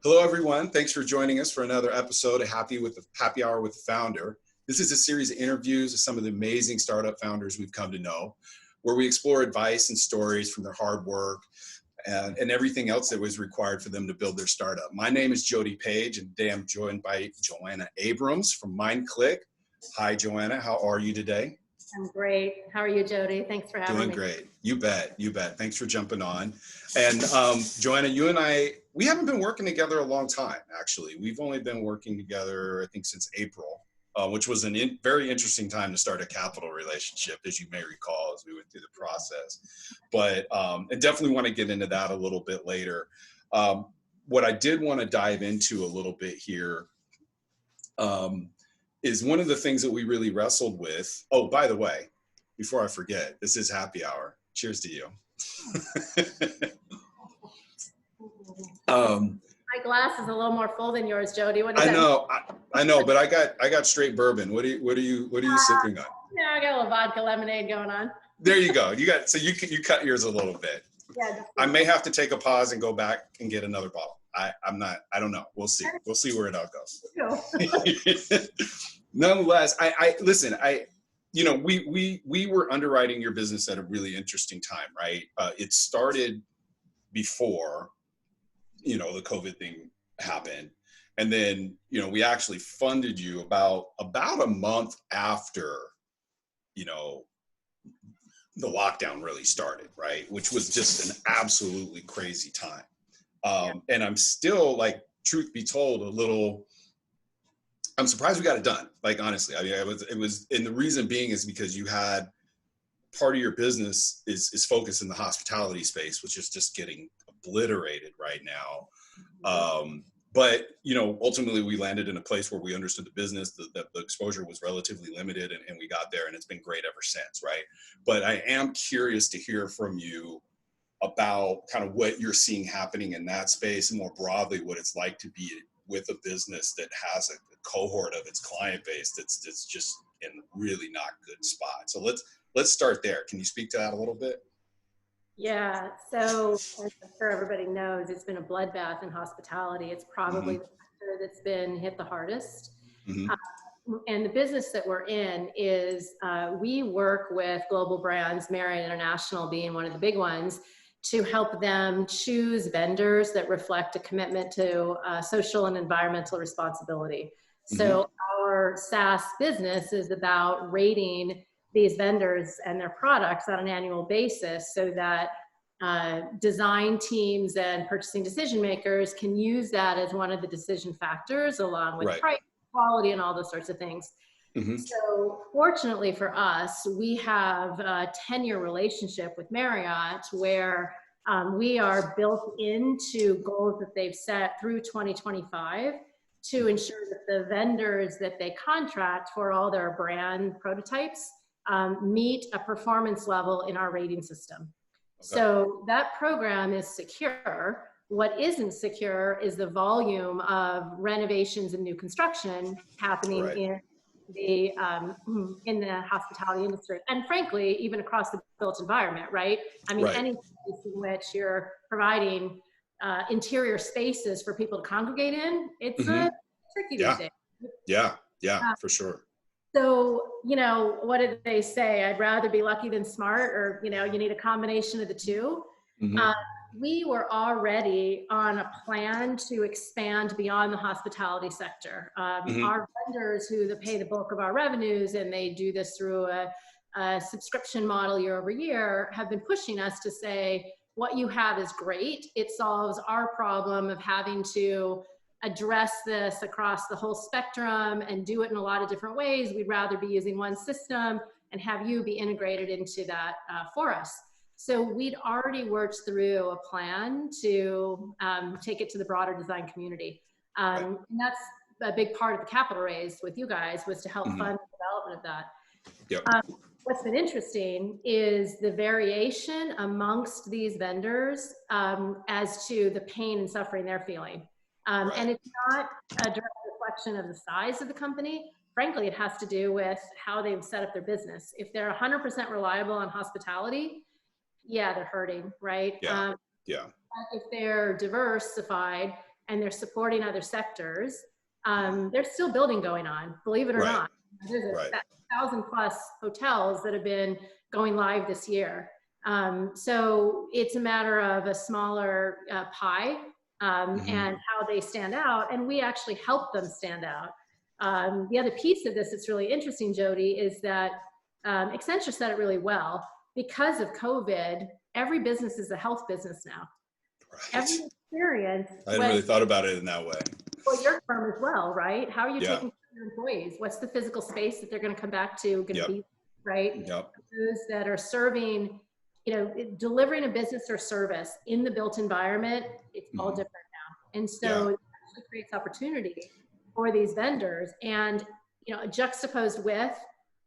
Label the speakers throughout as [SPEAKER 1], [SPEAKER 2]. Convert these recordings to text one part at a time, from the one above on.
[SPEAKER 1] Hello, everyone. Thanks for joining us for another episode of Happy Hour with the Founder. This is a series of interviews with some of the amazing startup founders we've come to know, where we explore advice and stories from their hard work and everything else that was required for them to build their startup. My name is Jody Page, and today I'm joined by JoAnna Abrams from MindClick. Hi, JoAnna. How are you today?
[SPEAKER 2] I'm great. How are you, Jody? Thanks for having me.
[SPEAKER 1] Doing great. You bet. You bet. Thanks for jumping on. And JoAnna, you and I, we haven't been working together a long time, actually. We've only been working together, I think, since April, which was a very interesting time to start a capital relationship, as you may recall, as we went through the process. But I definitely want to get into that a little bit later. What I did want to dive into a little bit here is one of the things that we really wrestled with. Oh, by the way, before I forget, this is happy hour. Cheers to you.
[SPEAKER 2] My glass is a little more full than yours, Jody. What is
[SPEAKER 1] I know, but I got straight bourbon. What are you sipping on?
[SPEAKER 2] Yeah, I got a little vodka lemonade going on.
[SPEAKER 1] There you go. You cut yours a little bit.
[SPEAKER 2] Yeah.
[SPEAKER 1] I may have to take a pause and go back and get another bottle. I don't know. We'll see. We'll see where it all goes. Nonetheless, listen, we were underwriting your business at a really interesting time, right? It started before, the COVID thing happened. And then, we actually funded you about a month after, the lockdown really started, right? Which was just an absolutely crazy time. And I'm still, truth be told, I'm surprised we got it done. Honestly, I mean, and the reason being is because you had part of your business is focused in the hospitality space, which is just getting obliterated right now. But, ultimately we landed in a place where we understood the business, the exposure was relatively limited, and we got there, and it's been great ever since, right? But I am curious to hear from you about kind of what you're seeing happening in that space, and more broadly, what it's like to be with a business that has a cohort of its client base that's just in really not good spot. So let's start there. Can you speak to that a little bit?
[SPEAKER 2] Yeah. So as I'm sure everybody knows, it's been a bloodbath in hospitality. It's probably the sector that's been hit the hardest. And the business that we're in is we work with global brands, Marriott International being one of the big ones, to help them choose vendors that reflect a commitment to social and environmental responsibility. So our SaaS business is about rating these vendors and their products on an annual basis so that design teams and purchasing decision makers can use that as one of the decision factors, along with price, quality, and all those sorts of things. So fortunately for us, we have a 10-year relationship with Marriott where we are built into goals that they've set through 2025 to ensure that the vendors that they contract for all their brand prototypes meet a performance level in our rating system. So that program is secure. What isn't secure is the volume of renovations and new construction happening in the hospitality industry, and frankly, even across the built environment, right? I mean, any place in which you're providing interior spaces for people to congregate in, it's tricky these days.
[SPEAKER 1] Yeah, for sure.
[SPEAKER 2] So, what did they say? I'd rather be lucky than smart, or, you need a combination of the two. We were already on a plan to expand beyond the hospitality sector. Our vendors who pay the bulk of our revenues, and they do this through a subscription model year over year, have been pushing us to say, what you have is great. It solves our problem of having to address this across the whole spectrum and do it in a lot of different ways. We'd rather be using one system and have you be integrated into that for us. So we'd already worked through a plan to take it to the broader design community. And that's a big part of the capital raise with you guys, was to help fund the development of that. What's been interesting is the variation amongst these vendors as to the pain and suffering they're feeling. And it's not a direct reflection of the size of the company. Frankly, it has to do with how they've set up their business. If they're 100% reliable on hospitality, yeah, they're hurting, right? If they're diversified and they're supporting other sectors, there's still building going on, believe it or not. There's 1,000+ hotels that have been going live this year. So it's a matter of a smaller pie and how they stand out, and we actually help them stand out. The other piece of this that's really interesting, Jody, is that Accenture said it really well. Because of COVID, every business is a health business now. Every experience.
[SPEAKER 1] I hadn't really thought about it in that way.
[SPEAKER 2] Well, your firm as well, right? How are you taking care of your employees? What's the physical space that they're going to come back to going to be, right? Those that are serving, delivering a business or service in the built environment, it's all different now. And so it actually creates opportunity for these vendors, and juxtaposed with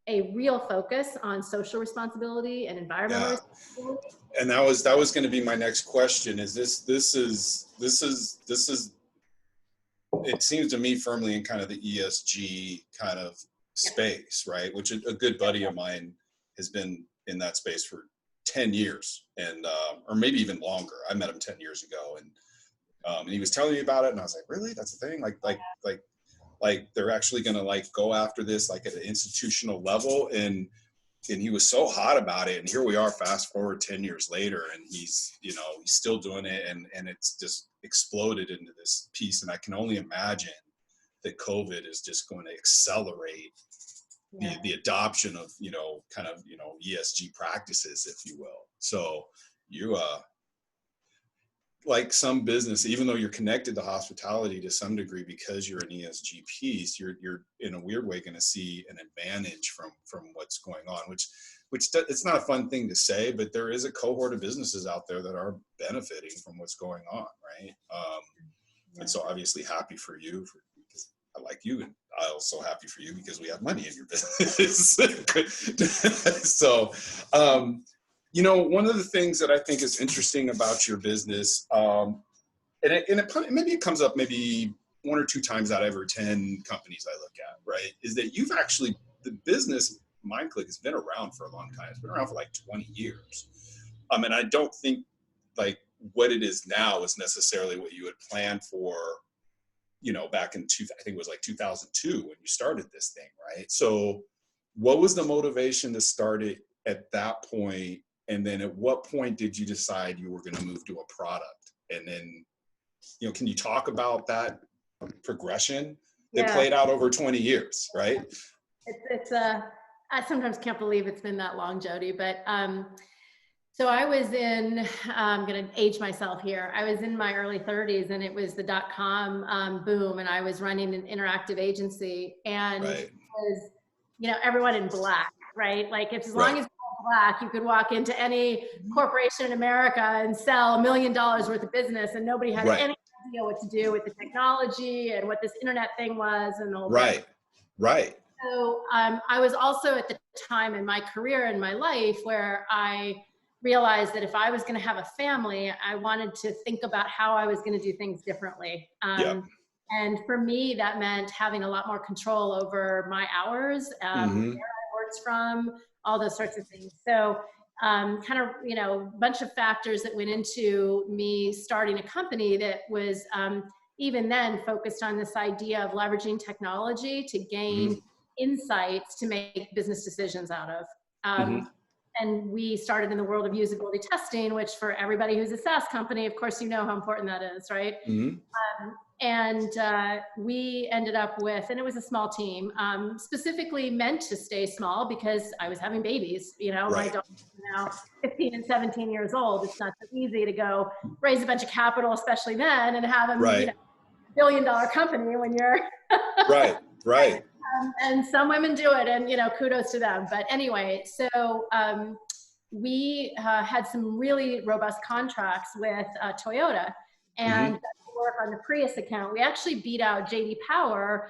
[SPEAKER 2] a real focus on social responsibility and environmental responsibility.
[SPEAKER 1] And that was going to be my next question. Is this is it seems to me firmly in kind of the ESG kind of space, right? Which a good buddy of mine has been in that space for 10 years and or maybe even longer. I met him 10 years ago, and he was telling me about it, and I was like, really? That's the thing? Like they're actually going to go after this at an institutional level, and he was so hot about it. And here we are, fast forward 10 years later, and he's still doing it, and it's just exploded into this piece. And I can only imagine that COVID is just going to accelerate the adoption of ESG practices, if you will. So you like some business, even though you're connected to hospitality to some degree because you're an ESG piece, you're in a weird way going to see an advantage from what's going on, which it's not a fun thing to say, but there is a cohort of businesses out there that are benefiting from what's going on, right? And so obviously happy for you because I like you, and I'm also happy for you because we have money in your business. So, one of the things that I think is interesting about your business, and maybe it comes up maybe 1 or 2 times out of every 10 companies I look at, right, is that the business MindClick has been around for a long time. It's been around for 20 years. And I don't think what it is now is necessarily what you had planned for, back in I think it was 2002 when you started this thing, right? So what was the motivation to start it at that point? And then at what point did you decide you were going to move to a product? And then, can you talk about that progression that played out over 20 years, right?
[SPEAKER 2] It's I sometimes can't believe it's been that long, Jody, but so I was I'm going to age myself here. I was in my early 30s, and it was the .com boom, and I was running an interactive agency, and it was, everyone in black, right? As long as black, you could walk into any corporation in America and sell $1 million worth of business, and nobody had any idea what to do with the technology and what this internet thing was and all that. Right. So I was also at the time in my career and my life where I realized that if I was going to have a family, I wanted to think about how I was going to do things differently. And for me, that meant having a lot more control over my hours, where I worked from, all those sorts of things. So a bunch of factors that went into me starting a company that was even then focused on this idea of leveraging technology to gain insights to make business decisions out of. And we started in the world of usability testing, which for everybody who's a SaaS company, of course, how important that is, right? And we ended up with, and it was a small team, specifically meant to stay small because I was having babies. My daughters are now 15 and 17 years old. It's not so easy to go raise a bunch of capital, especially then, and have them, $1 billion company when you're right. And some women do it, and kudos to them. But anyway, so we had some really robust contracts with Toyota, and work on the Prius account. We actually beat out JD Power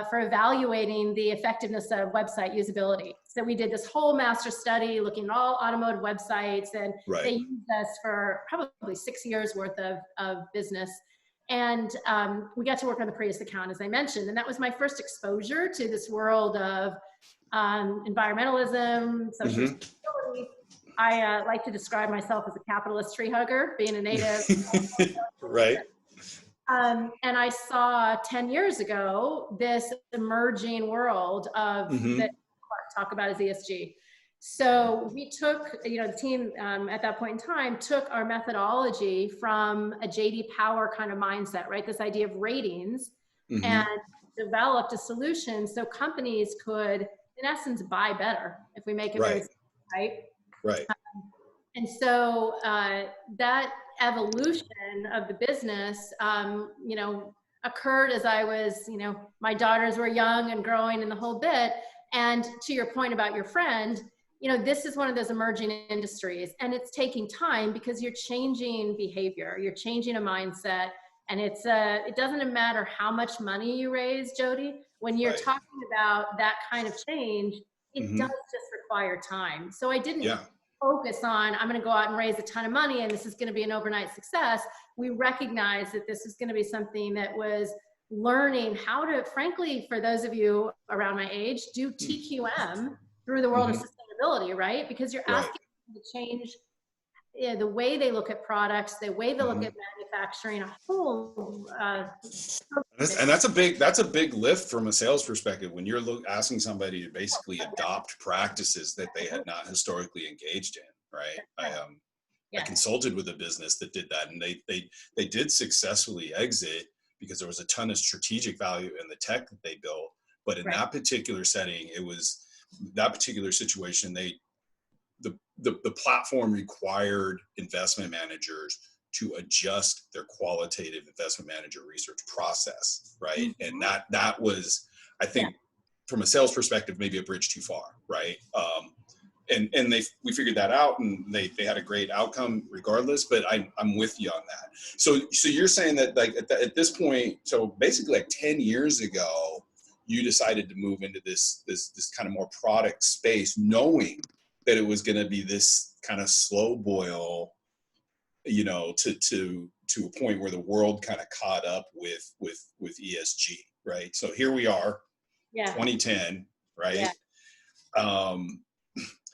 [SPEAKER 2] for evaluating the effectiveness of website usability. So we did this whole master study looking at all automotive websites, and they used us for probably 6 years worth of business. And we got to work on the Prius account, as I mentioned, and that was my first exposure to this world of environmentalism, social responsibility. I like to describe myself as a capitalist tree hugger, being a native. And I saw 10 years ago this emerging world of that talk about as ESG. So we took, the team at that point in time took our methodology from a JD Power kind of mindset, right? This idea of ratings, and developed a solution so companies could, in essence, buy better if we make it very simple, right?
[SPEAKER 1] Right.
[SPEAKER 2] And so that evolution of the business, occurred as I was, my daughters were young and growing and the whole bit. And to your point about your friend, this is one of those emerging industries, and it's taking time because you're changing behavior, you're changing a mindset, and it doesn't matter how much money you raise, Jody. When you're talking about that kind of change, it does just require time. So I didn't focus on, I'm going to go out and raise a ton of money and this is going to be an overnight success. We recognized that this is going to be something that was learning how to, frankly, for those of you around my age, do TQM through the world of sustainability, right? Because you're asking them to change the way they look at products, the way they look at manufacturing, a whole.
[SPEAKER 1] And that's a big lift from a sales perspective when you're asking somebody to basically adopt practices that they had not historically engaged in, right? I consulted with a business that did that, and they did successfully exit because there was a ton of strategic value in the tech that they built. But in that particular setting, it was that particular situation. The platform required investment managers to adjust their qualitative investment manager research process, right? And that was, I think, from a sales perspective, maybe a bridge too far, right? And we figured that out, and they had a great outcome regardless. But I'm with you on that. So you're saying that like at this point, so basically like 10 years ago, you decided to move into this kind of more product space, knowing that it was going to be this kind of slow boil, to a point where the world kind of caught up with ESG, right? So here we are, 2010, right?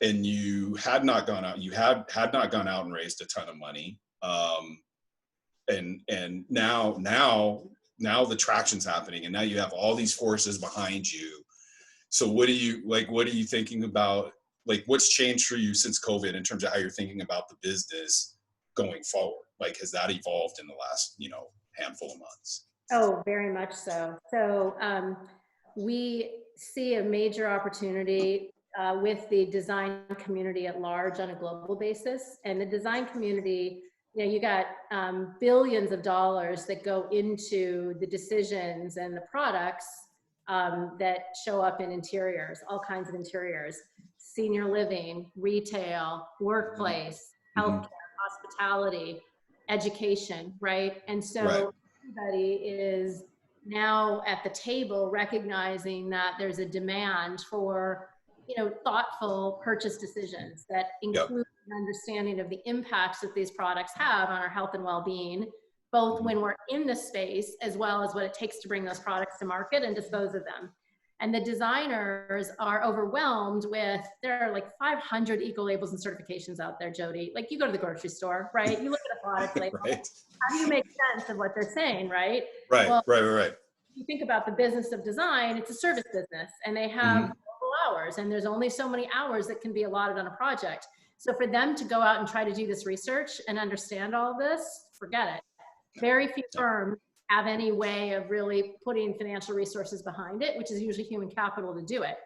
[SPEAKER 1] And you had not gone out. You had not gone out and raised a ton of money, and now the traction's happening, and now you have all these forces behind you. So what are you thinking about? Like, what's changed for you since COVID in terms of how you're thinking about the business going forward? Like, has that evolved in the last, handful of months?
[SPEAKER 2] Oh, very much so. So we see a major opportunity with the design community at large on a global basis. And the design community, you got billions of dollars that go into the decisions and the products that show up in interiors, all kinds of interiors, senior living, retail, workplace, healthcare, hospitality, education, right? And so everybody is now at the table recognizing that there's a demand for, thoughtful purchase decisions that include an understanding of the impacts that these products have on our health and well-being, both when we're in the space as well as what it takes to bring those products to market and dispose of them. And the designers are overwhelmed with, there are like 500 eco labels and certifications out there, Jody. Like, you go to the grocery store, right? You look at a product label. How do you make sense of what they're saying, right?
[SPEAKER 1] Right.
[SPEAKER 2] You think about the business of design, it's a service business, and they have billable hours, and there's only so many hours that can be allotted on a project. So for them to go out and try to do this research and understand all of this, forget it. Very few firms have any way of really putting financial resources behind it, which is usually human capital to do it.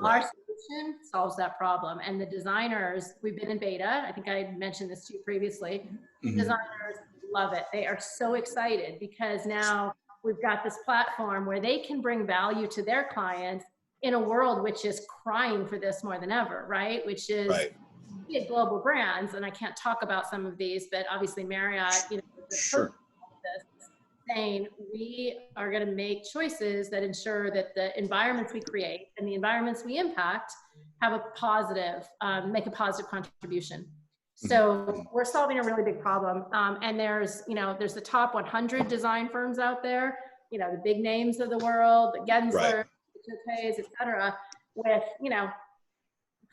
[SPEAKER 2] Our solution solves that problem. And the designers, we've been in beta. I think I mentioned this to you previously. Designers love it. They are so excited because now we've got this platform where they can bring value to their clients in a world which is crying for this more than ever, right? Which is global brands. And I can't talk about some of these, but obviously Marriott, saying we are going to make choices that ensure that the environments we create and the environments we impact have a positive, make a positive contribution. So we're solving a really big problem. And there's the top 100 design firms out there, the big names of the world, the Gensler, et cetera, with,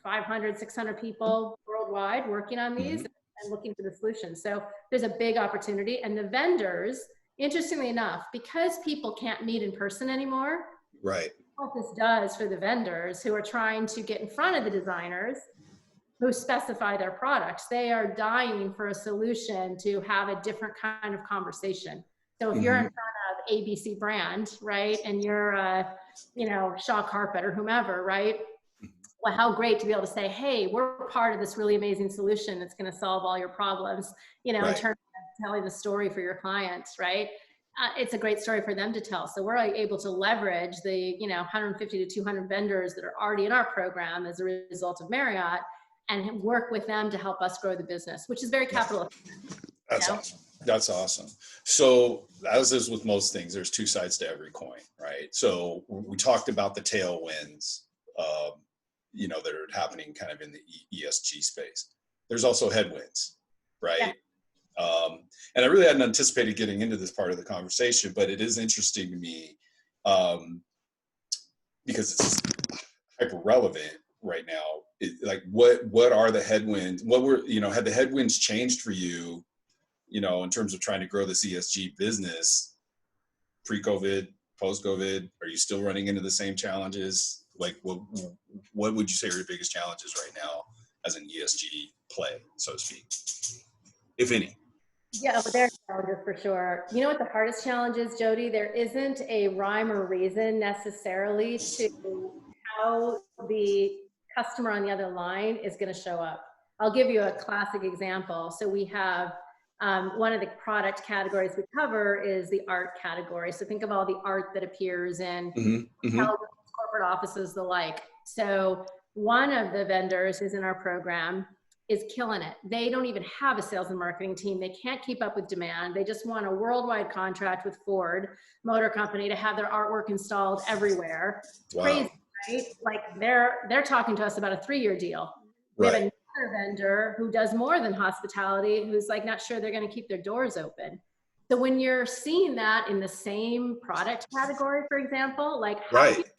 [SPEAKER 2] 500, 600 people worldwide working on these and looking for the solutions. So there's a big opportunity, and the vendors interestingly enough, because people can't meet in person anymore,
[SPEAKER 1] Right.
[SPEAKER 2] what this does for the vendors who are trying to get in front of the designers who specify their products, they are dying for a solution to have a different kind of conversation. So if you're in front of ABC brand, right, and you're Shaw Carpet or whomever, right? Well, how great to be able to say, hey, we're part of this really amazing solution that's going to solve all your problems, in
[SPEAKER 1] Right.
[SPEAKER 2] terms of telling the story for your clients, right? It's a great story for them to tell. So we're able to leverage the 150 to 200 vendors that are already in our program as a result of Marriott, and work with them to help us grow the business, which is very capital efficient.
[SPEAKER 1] That's awesome. That's awesome. So as is with most things, there's two sides to every coin, right? So we talked about the tailwinds, that are happening kind of in the ESG space. There's also headwinds, right?
[SPEAKER 2] Yeah.
[SPEAKER 1] And I really hadn't anticipated getting into this part of the conversation, but it is interesting to me because it's hyper relevant right now. What are the headwinds? Had the headwinds changed for you, in terms of trying to grow this ESG business pre-COVID, post-COVID? Are you still running into the same challenges? Like, what would you say are your biggest challenges right now as an ESG play, so to speak, if any?
[SPEAKER 2] Yeah, but there are challenges for sure. You know what the hardest challenge is, Jody? There isn't a rhyme or reason necessarily to how the customer on the other line is going to show up. I'll give you a classic example. So we have one of the product categories we cover is the art category. So think of all the art that appears in corporate offices, the like. So one of the vendors who's in our program is killing it. They don't even have a sales and marketing team. They can't keep up with demand. They just want a worldwide contract with Ford Motor Company to have their artwork installed everywhere. It's crazy, right? Like they're talking to us about a 3-year deal. We have another vendor who does more than hospitality, who's like not sure they're going to keep their doors open. So when you're seeing that in the same product category, for example, like how do you make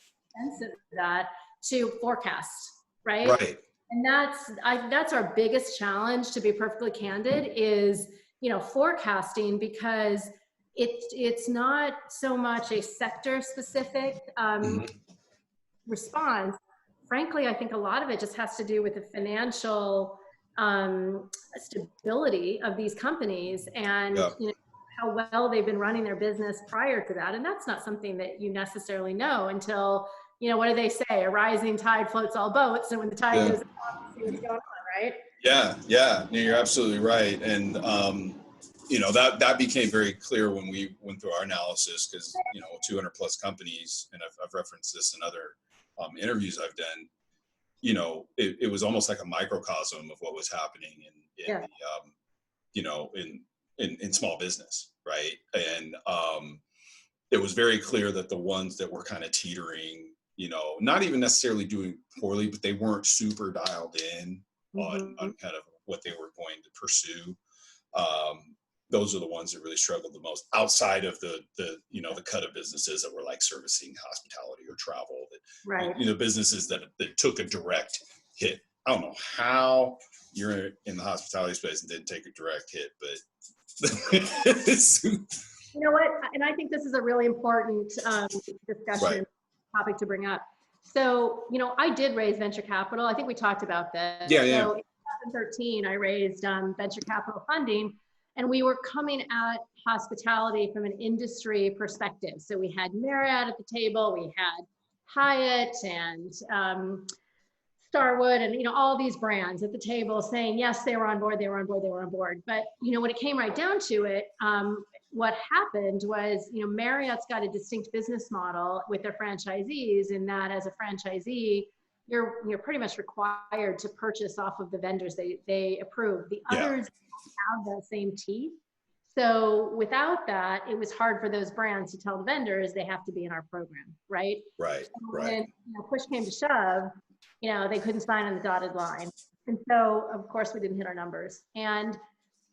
[SPEAKER 2] sense of that to forecast, right?
[SPEAKER 1] Right.
[SPEAKER 2] And that's our biggest challenge, to be perfectly candid, is forecasting, because it's not so much a sector specific response. Frankly, I think a lot of it just has to do with the financial stability of these companies and how well they've been running their business prior to that. And that's not something that you necessarily know until, what do they say? A rising tide floats all boats. And when the tide goes up, you see what's going on, right?
[SPEAKER 1] Yeah. No, you're absolutely right. And, that became very clear when we went through our analysis, because, 200 plus companies, and I've referenced this in other interviews I've done, it was almost like a microcosm of what was happening in small business. Right. And it was very clear that the ones that were kind of teetering, not even necessarily doing poorly, but they weren't super dialed in on kind of what they were going to pursue. Those are the ones that really struggled the most, outside of the cut of businesses that were like servicing hospitality or travel, that businesses that took a direct hit. I don't know how you're in the hospitality space and didn't take a direct hit, but
[SPEAKER 2] you know what? And I think this is a really important discussion topic to bring up. So, I did raise venture capital. I think we talked about this. So in 2013, I raised venture capital funding, and we were coming at hospitality from an industry perspective. So we had Marriott at the table, we had Hyatt and Starwood, and all these brands at the table saying, yes, they were on board. But when it came right down to it, what happened was, Marriott's got a distinct business model with their franchisees, in that as a franchisee, you're pretty much required to purchase off of the vendors they approve. The others don't have that same teeth. So without that, it was hard for those brands to tell the vendors they have to be in our program, right?
[SPEAKER 1] Right.
[SPEAKER 2] When push came to shove, they couldn't sign on the dotted line. And so, of course, we didn't hit our numbers. And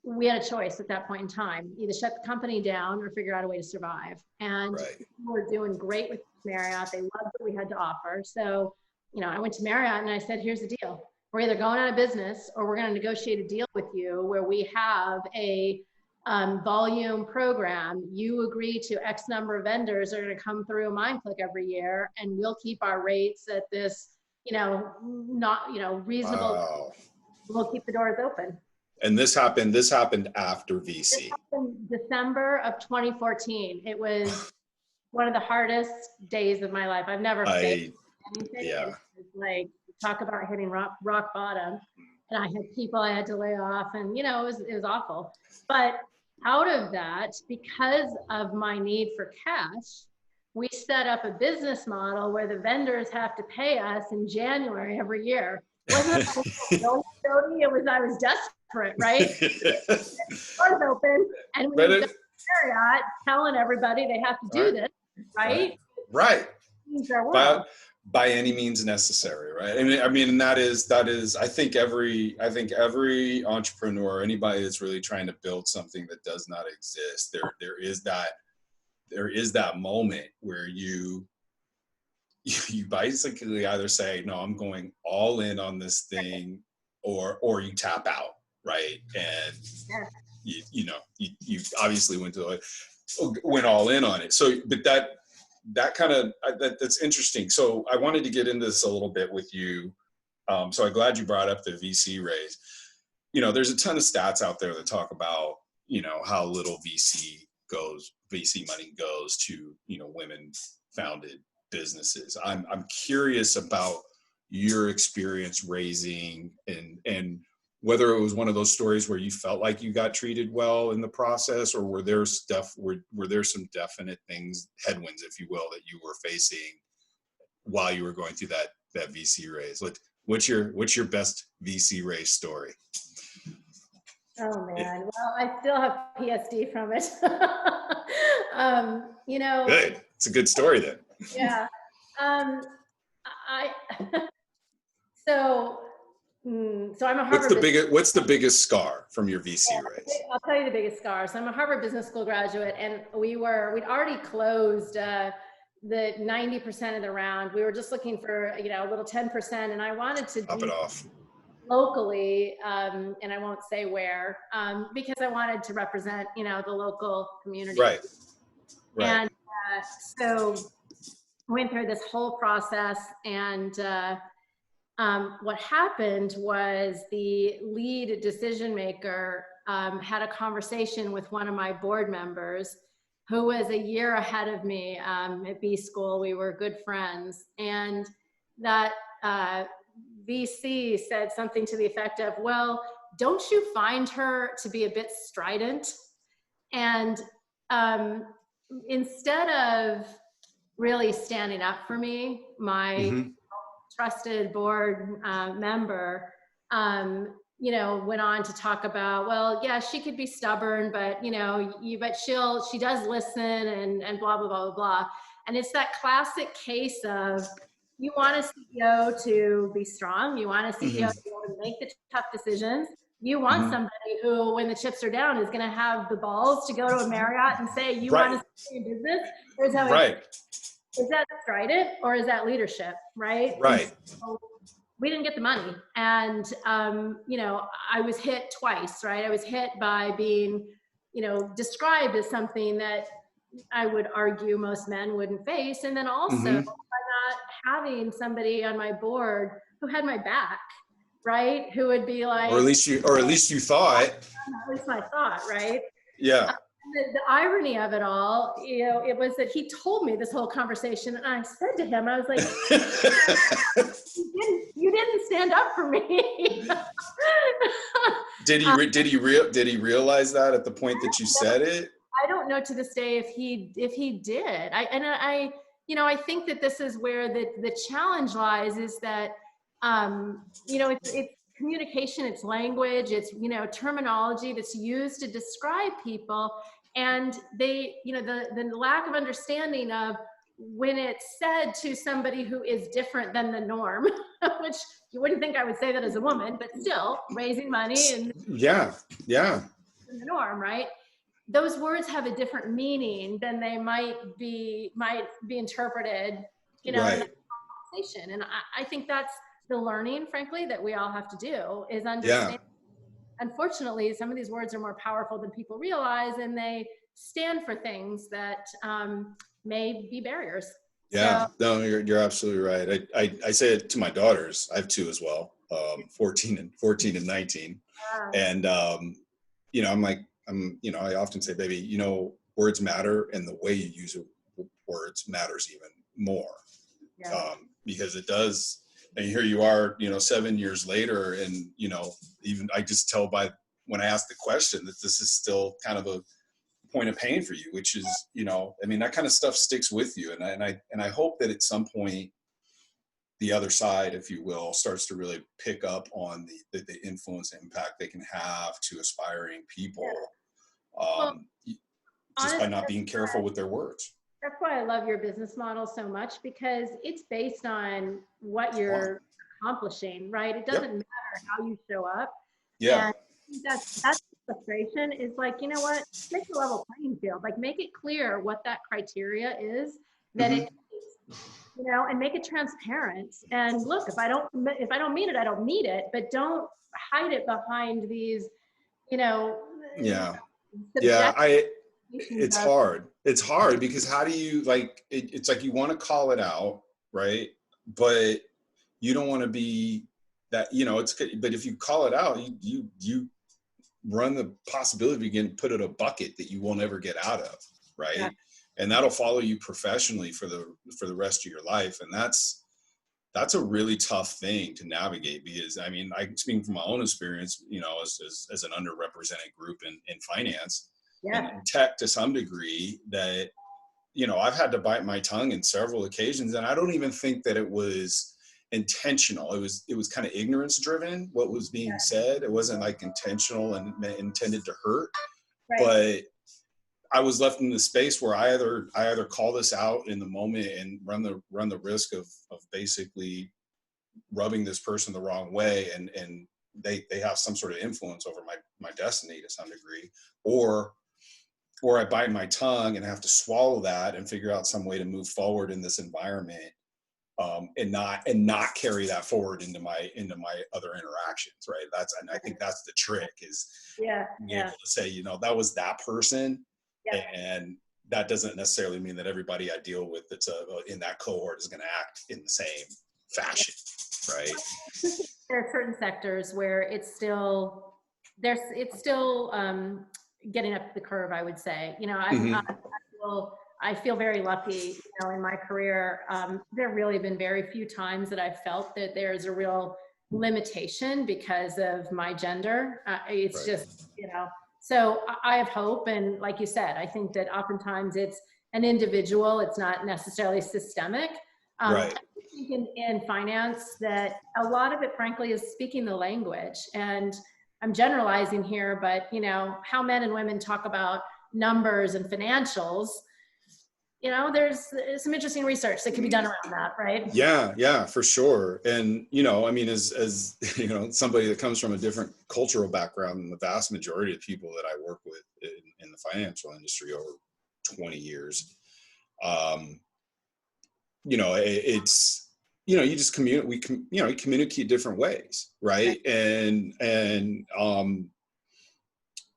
[SPEAKER 2] we had a choice at that point in time: either shut the company down or figure out a way to survive. And we were doing great with Marriott. They loved what we had to offer. So, I went to Marriott and I said, here's the deal. We're either going out of business, or we're going to negotiate a deal with you where we have a volume program. You agree to X number of vendors are going to come through MindClick every year, and we'll keep our rates at this, reasonable.
[SPEAKER 1] Wow.
[SPEAKER 2] We'll keep the doors open.
[SPEAKER 1] And this happened after VC.
[SPEAKER 2] This happened December of 2014. It was one of the hardest days of my life. I've never faced anything.
[SPEAKER 1] Yeah.
[SPEAKER 2] It was like, talk about hitting rock bottom. And I had people I had to lay off, and it was awful. But out of that, because of my need for cash, we set up a business model where the vendors have to pay us in January every year. Wasn't it Jody? I was desperate, right? Doors open, and we were Marriott telling everybody they have to do this, right?
[SPEAKER 1] Right. By any means necessary, right? And I mean, and that is, I think every entrepreneur, anybody that's really trying to build something that does not exist, there is that moment where you basically either say, no, I'm going all in on this thing, or you tap out, right? And you obviously went all in on it. So, but that's interesting. So I wanted to get into this a little bit with you. So I'm glad you brought up the VC raise. There's a ton of stats out there that talk about, how little VC money goes to, women founded businesses. I'm curious about your experience raising, and whether it was one of those stories where you felt like you got treated well in the process, or were there some definite headwinds, if you will, that you were facing while you were going through that VC raise? What's your best VC raise story?
[SPEAKER 2] Oh man, well, I still have PSD from it.
[SPEAKER 1] Good. It's a good story then.
[SPEAKER 2] Yeah. So I'm a Harvard.
[SPEAKER 1] What's the biggest scar from your VC raise?
[SPEAKER 2] I'll tell you the biggest scar. So I'm a Harvard Business School graduate, and we'd already closed the 90% of the round. We were just looking for a little 10%, and I wanted to
[SPEAKER 1] top it off
[SPEAKER 2] locally, and I won't say where, because I wanted to represent the local community.
[SPEAKER 1] Right.
[SPEAKER 2] And so went through this whole process, and what happened was the lead decision maker had a conversation with one of my board members who was a year ahead of me at B School. We were good friends, and that VC said something to the effect of, well, don't you find her to be a bit strident? And instead of really standing up for me, my trusted board member, went on to talk about, well, yeah, she could be stubborn, but she does listen, and blah, blah, blah, blah, blah. And it's that classic case of, you want a CEO to be strong. You want a CEO to be able to make the tough decisions. You want somebody who, when the chips are down, is going to have the balls to go to a Marriott and say, you want to stay in business? Here's how is that strident, or is that leadership, right?
[SPEAKER 1] Right.
[SPEAKER 2] So we didn't get the money. And, I was hit twice, right? I was hit by being, described as something that I would argue most men wouldn't face. And then also by not having somebody on my board who had my back, right? Who would be like, or at least you
[SPEAKER 1] thought.
[SPEAKER 2] At least I thought, right?
[SPEAKER 1] Yeah.
[SPEAKER 2] The irony of it all, it was that he told me this whole conversation, and I said to him, I was like, you didn't stand up for me.
[SPEAKER 1] Did he realize that at the point that you said it?
[SPEAKER 2] I don't know to this day if he did. I think that this is where the challenge lies, is that it's communication, it's language, it's terminology that's used to describe people, and they the lack of understanding of when it's said to somebody who is different than the norm, which you wouldn't think I would say that as a woman, but still raising money and
[SPEAKER 1] yeah
[SPEAKER 2] the norm, right? Those words have a different meaning than they might be interpreted, in a conversation. And I think that's the learning, frankly, that we all have to do, is understand unfortunately, some of these words are more powerful than people realize, and they stand for things that may be barriers.
[SPEAKER 1] Yeah, no, you're absolutely right. I say it to my daughters. I have two as well, 14 and 19. And, I often say, baby, words matter, and the way you use words matters even more. Because it does. And here you are, 7 years later. And, even I just tell by when I ask the question that this is still kind of a point of pain for you, which is, that kind of stuff sticks with you. And I hope that at some point, the other side, if you will, starts to really pick up on the influence and impact they can have to aspiring people, just by not being careful with their words.
[SPEAKER 2] That's why I love your business model so much, because it's based on what you're accomplishing, right? It doesn't matter how you show up.
[SPEAKER 1] Yeah.
[SPEAKER 2] And that's the frustration, is like, you know what, make a level playing field, like make it clear what that criteria is that it takes, and make it transparent. And look, if I don't meet it, I don't meet it, but don't hide it behind these,
[SPEAKER 1] it's hard. It's hard because how do you it's like you want to call it out, right? But you don't want to be that, but if you call it out, you run the possibility of getting put in a bucket that you will never get out of, right? Yeah. And that'll follow you professionally for the rest of your life. And that's a really tough thing to navigate, because I speaking from my own experience, as an underrepresented group in finance, and in tech to some degree, that, I've had to bite my tongue in several occasions. And I don't even think that it was intentional. It was kind of ignorance driven, what was being said. It wasn't like intentional and intended to hurt, but I was left in the space where I either call this out in the moment and run the risk of basically rubbing this person the wrong way, and they have some sort of influence over my destiny to some degree, or I bite my tongue and have to swallow that and figure out some way to move forward in this environment, and not carry that forward into my other interactions, right? I think that's the trick, is being able to say, that was that person. And that doesn't necessarily mean that everybody I deal with that's in that cohort is going to act in the same fashion, right?
[SPEAKER 2] There are certain sectors where it's still getting up the curve, I would say. I feel very lucky, in my career. There have really been very few times that I've felt that there's a real limitation because of my gender. It's just, so I have hope. And like you said, I think that oftentimes it's an individual, it's not necessarily systemic. I think in finance that a lot of it, frankly, is speaking the language. And I'm generalizing here, but how men and women talk about numbers and financials, there's some interesting research that can be done around that, right?
[SPEAKER 1] Yeah, for sure. And, as somebody that comes from a different cultural background than the vast majority of people that I work with in the financial industry over 20 years, it's, you just you communicate different ways, right? And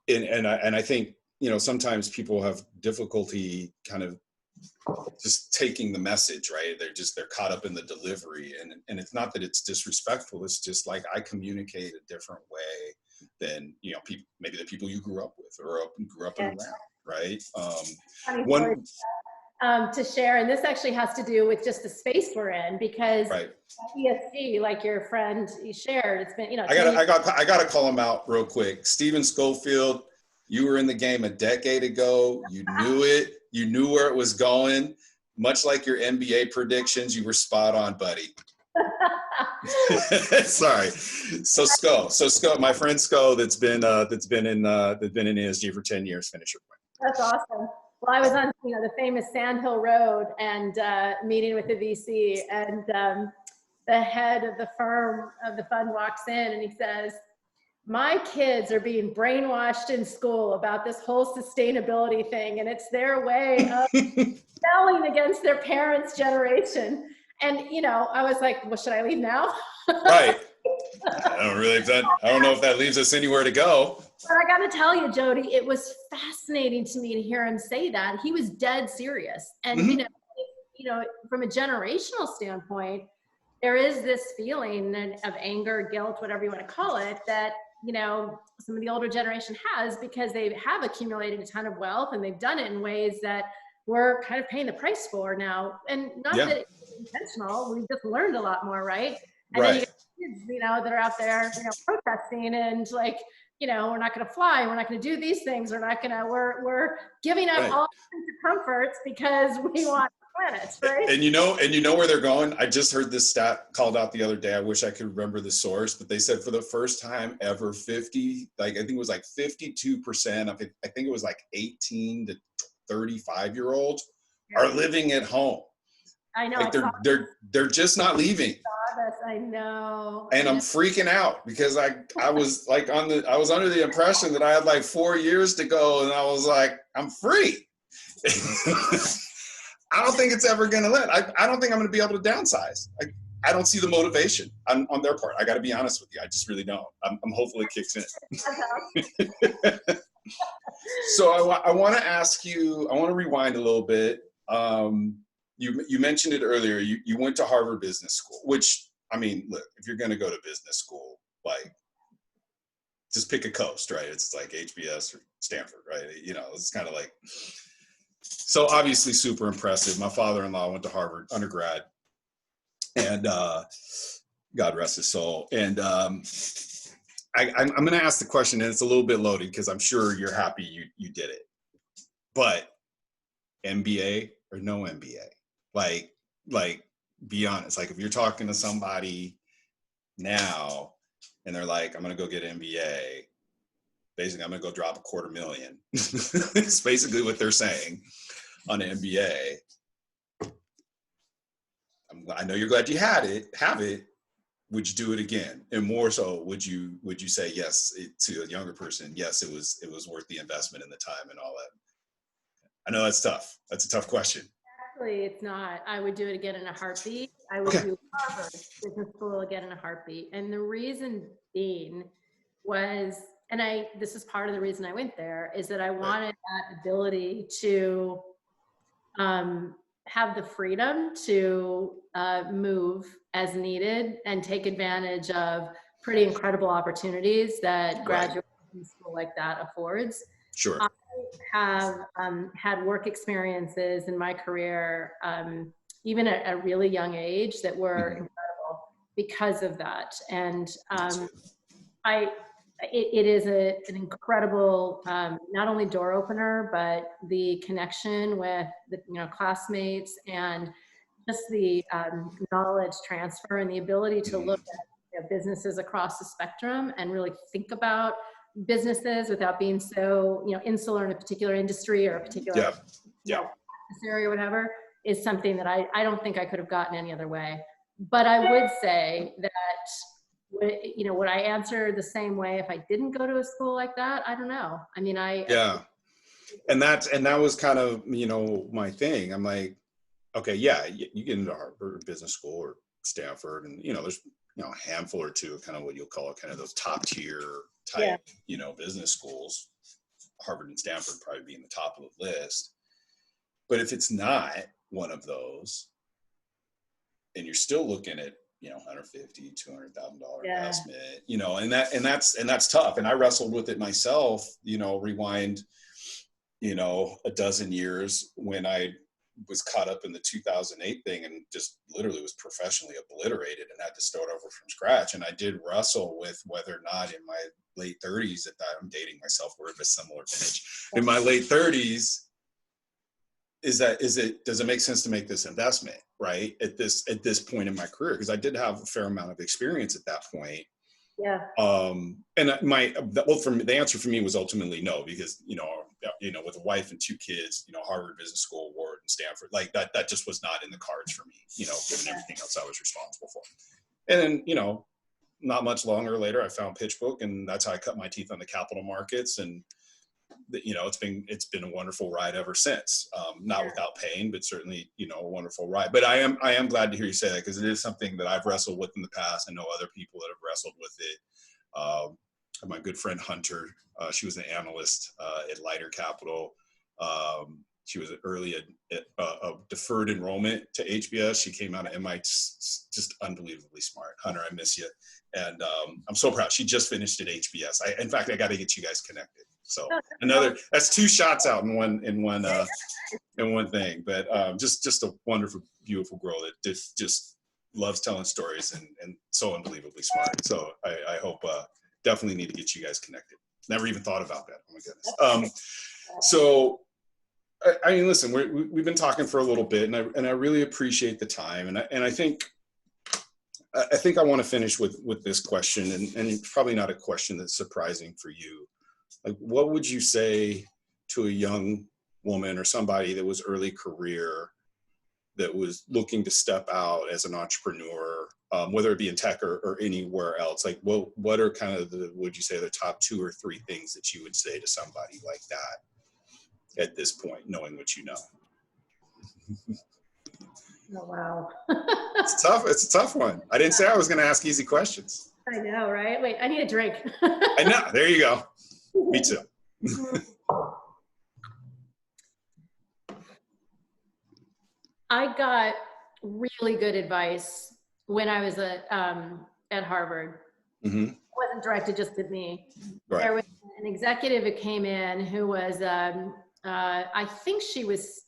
[SPEAKER 1] I think, sometimes people have difficulty kind of just taking the message, right? They're caught up in the delivery, and it's not that it's disrespectful. It's just like, I communicate a different way than, people, maybe the people you grew up with or grew up around, right?
[SPEAKER 2] To share, and this actually has to do with just the space we're in, because ESG, like your friend shared, it's been,
[SPEAKER 1] I got to call him out real quick. Stephen Schofield, you were in the game a decade ago. You knew it. You knew where it was going. Much like your NBA predictions, you were spot on, buddy. Sorry. So Sco, my friend Sco, that's been in ESG for 10 years. Finish your point.
[SPEAKER 2] That's awesome. Well, I was on, the famous Sand Hill Road and meeting with the VC, and the head of the fund walks in and he says, "My kids are being brainwashed in school about this whole sustainability thing, and it's their way of selling against their parents' generation." And, I was like, well, should I leave now?
[SPEAKER 1] Right. I don't I don't know if that leaves us anywhere to go.
[SPEAKER 2] But I got to tell you, Jody, it was fascinating to me to hear him say that. He was dead serious. And, from a generational standpoint, there is this feeling of anger, guilt, whatever you want to call it, that, some of the older generation has, because they have accumulated a ton of wealth and they've done it in ways that we're kind of paying the price for now. And not that it's intentional, we just learned a lot more, right? And then you get kids, that are out there, protesting and like, we're not going to fly, we're not going to do these things, we're giving up all kinds of comforts because we want the planet, right?
[SPEAKER 1] And you know where they're going. I just heard this stat called out the other day. I wish I could remember the source, but they said for the first time ever, 52%, I think it was like 18 to 35-year-olds are living at home.
[SPEAKER 2] I know.
[SPEAKER 1] Like they're just not leaving.
[SPEAKER 2] I know.
[SPEAKER 1] And I'm freaking out because I was like I was under the impression that I had like 4 years to go, and I was like, I'm free. I don't think it's ever gonna I don't think I'm gonna be able to downsize. I don't see the motivation on their part. I got to be honest with you. I just really don't. I'm hopeful it kicks in. So I want to ask you. I want to rewind a little bit. You mentioned it earlier. You went to Harvard Business School, which, I mean, look, if you're going to go to business school, like, just pick a coast, right? It's like HBS or Stanford, right? It's kind of like, so obviously super impressive. My father-in-law went to Harvard undergrad, and God rest his soul. And I'm going to ask the question, and it's a little bit loaded because I'm sure you're happy you did it. But MBA or no MBA? Like, be honest. Like, if you're talking to somebody now and they're like, I'm going to go get an MBA, basically, I'm going to go drop $250,000. It's basically what they're saying on an MBA. I know you're glad you have it. Would you do it again? And more so, would you say yes to a younger person? Yes, it was worth the investment and the time and all that. I know that's tough. That's a tough question.
[SPEAKER 2] Actually, it's not. I would do it again in a heartbeat. I would do Harvard Business School again in a heartbeat. And the reason being was, this is part of the reason I went there, is that I wanted that ability to have the freedom to move as needed and take advantage of pretty incredible opportunities that graduate school like that affords.
[SPEAKER 1] Sure.
[SPEAKER 2] I have had work experiences in my career, even at a really young age, that were incredible because of that. And it is an incredible, not only door opener, but the connection with the classmates and just the knowledge transfer and the ability to look at businesses across the spectrum and really think about businesses without being so insular in a particular industry or a particular area or whatever, is something that I don't think I could have gotten any other way. But I would say that would I answer the same way if I didn't go to a school like that? I don't know. I mean,
[SPEAKER 1] and that was kind of my thing. I'm like, okay, yeah, you get into Harvard Business School or Stanford, and there's a handful or two of kind of what you'll call kind of those top tier type business schools. Harvard and Stanford probably being the top of the list. But if it's not one of those, and you're still looking at $150,000, $200,000 investment, and that's tough. And I wrestled with it myself. Rewind, a dozen years when I was caught up in the 2008 thing and just literally was professionally obliterated and had to start over from scratch. And I did wrestle with whether or not in my late 30s, at that, I'm dating myself, we're of a similar vintage. In my late 30s, does it make sense to make this investment, right? At this point in my career? Because I did have a fair amount of experience at that point.
[SPEAKER 2] Yeah.
[SPEAKER 1] And the answer for me was ultimately no, because, with a wife and 2 kids, Harvard Business School, Wharton, Stanford, like that just was not in the cards for me, given everything else I was responsible for. And then, not much longer later, I found PitchBook, and that's how I cut my teeth on the capital markets. And, it's been a wonderful ride ever since. Not without pain, but certainly, a wonderful ride. But I am glad to hear you say that, because it is something that I've wrestled with in the past. I know other people that have wrestled with it. My good friend Hunter, she was an analyst at Lighter Capital. She was early at deferred enrollment to HBS. She came out of MIT, just unbelievably smart. Hunter, I miss you. And I'm so proud. She just finished at HBS. In fact, I got to get you guys connected. So that's 2 shots out in one thing. But just a wonderful, beautiful girl that just loves telling stories and so unbelievably smart. So I hope definitely need to get you guys connected. Never even thought about that. Oh my goodness. So. I mean, listen, we've been talking for a little bit, and I really appreciate the time, and I think I want to finish with this question, and it's probably not a question that's surprising for you. Like, what would you say to a young woman or somebody that was early career that was looking to step out as an entrepreneur, whether it be in tech or anywhere else? Like, what are kind of would you say the top 2 or 3 things that you would say to somebody like that at this point, knowing what you know?
[SPEAKER 2] Oh, wow.
[SPEAKER 1] It's tough. It's a tough one. I didn't say I was going to ask easy questions.
[SPEAKER 2] I know, right? Wait, I need a drink.
[SPEAKER 1] I know. There you go. Me too.
[SPEAKER 2] I got really good advice when I was at Harvard. Mm-hmm. It wasn't directed just at me. Right. There was an executive who came in who was, I think she was,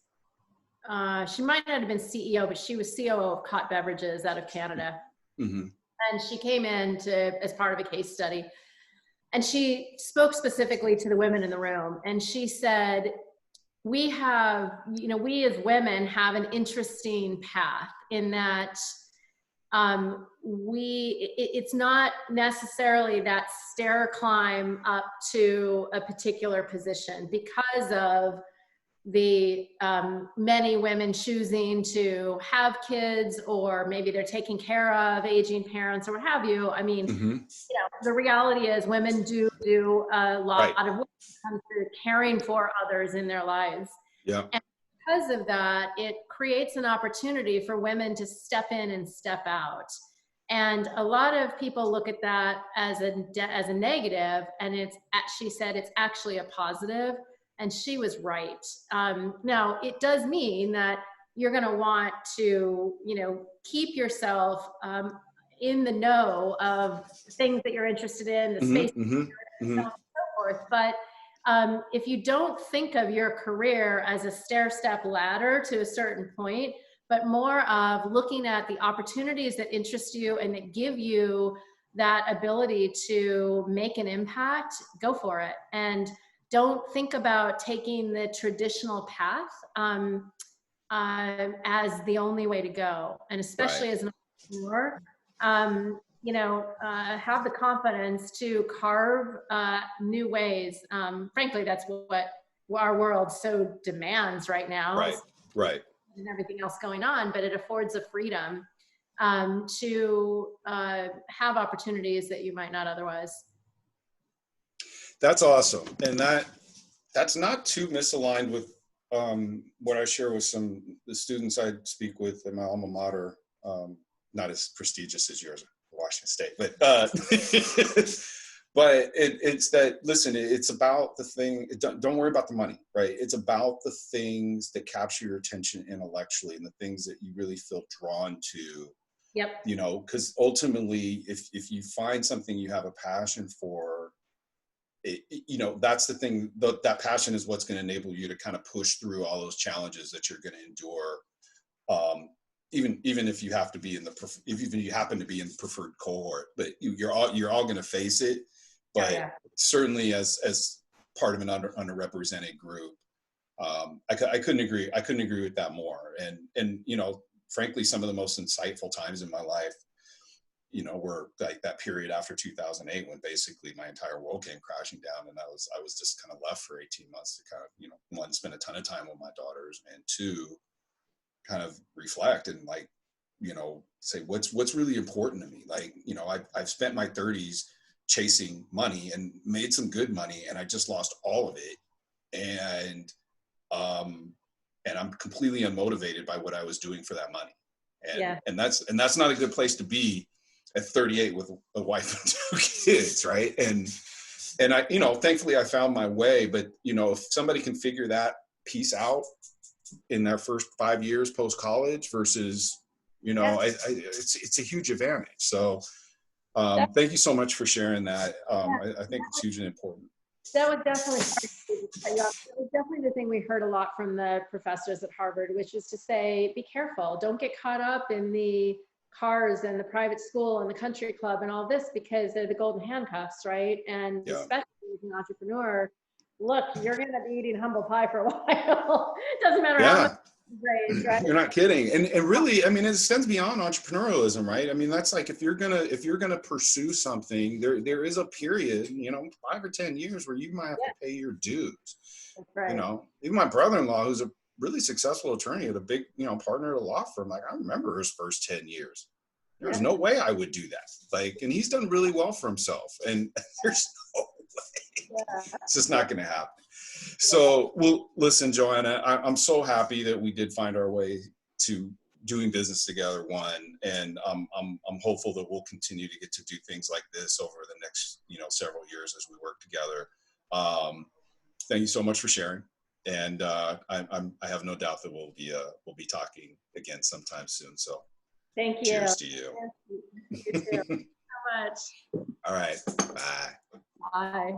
[SPEAKER 2] she might not have been CEO, but she was COO of Cott Beverages out of Canada. Mm-hmm. And she came in as part of a case study. And she spoke specifically to the women in the room. And she said, we as women have an interesting path in that it's not necessarily that stair climb up to a particular position because of the many women choosing to have kids, or maybe they're taking care of aging parents or what have you. I mean, mm-hmm. The reality is women do a lot of work when it comes to caring for others in their lives. Yeah. And because of that, it creates an opportunity for women to step in and step out. And a lot of people look at that as a negative, and she said it's actually a positive, and she was right. Now, it does mean that you're going to want to, keep yourself in the know of things that you're interested in, the space that you're in, and so on and so forth. But if you don't think of your career as a stair-step ladder to a certain point, but more of looking at the opportunities that interest you and that give you that ability to make an impact, go for it. And don't think about taking the traditional path as the only way to go. And especially as an entrepreneur, have the confidence to carve new ways. Frankly, that's what our world so demands right now. Right. And everything else going on, but it affords a freedom to have opportunities that you might not otherwise.
[SPEAKER 1] That's awesome. And that's not too misaligned with what I share with the students I speak with in my alma mater, not as prestigious as yours, Washington State, but but it's that, listen, it's about the thing, don't worry about the money, right? It's about the things that capture your attention intellectually and the things that you really feel drawn to. Yep. Because ultimately, if you find something you have a passion for, that's the thing, that passion is what's going to enable you to kind of push through all those challenges that you're going to endure. Even if you have to be even you happen to be in the preferred cohort, but you're all going to face it. But certainly as part of an underrepresented group, I couldn't agree with that more. And frankly, some of the most insightful times in my life, were like that period after 2008 when basically my entire world came crashing down, and I was just kind of left for 18 months to kind of, one, spend a ton of time with my daughters, and two, kind of reflect and say what's really important to me. I've spent my 30s chasing money and made some good money, and I just lost all of it. And I'm completely unmotivated by what I was doing for that money. And that's not a good place to be at 38 with a wife and 2 kids, right? And I, thankfully I found my way. But if somebody can figure that piece out in their first 5 years post college versus, it's a huge advantage. So thank you so much for sharing that. I think it's hugely important.
[SPEAKER 2] That was definitely that was definitely the thing we heard a lot from the professors at Harvard, which is to say, be careful, don't get caught up in the cars and the private school and the country club and all this, because they're the golden handcuffs, right? And especially as an entrepreneur, look, you're going to be eating humble pie for a while. It doesn't matter how much you raise, right?
[SPEAKER 1] You're not kidding. And really, I mean, it extends beyond entrepreneurialism, right? I mean, that's like, if you're gonna pursue something, there is a period, 5 or 10 years where you might have to pay your dues.
[SPEAKER 2] That's right.
[SPEAKER 1] Even my brother-in-law, who's a really successful attorney at a big, partner at a law firm, like, I remember his first 10 years. There's no way I would do that. Like, and he's done really well for himself. And there's no way. It's just not going to happen. So, well, listen, JoAnna, I'm so happy that we did find our way to doing business together, and I'm hopeful that we'll continue to get to do things like this over the next, several years as we work together. Thank you so much for sharing. And I have no doubt that we'll be talking again sometime soon. So
[SPEAKER 2] thank you.
[SPEAKER 1] Cheers to you.
[SPEAKER 2] You too. Thank you so much.
[SPEAKER 1] All right. Bye.
[SPEAKER 2] Bye.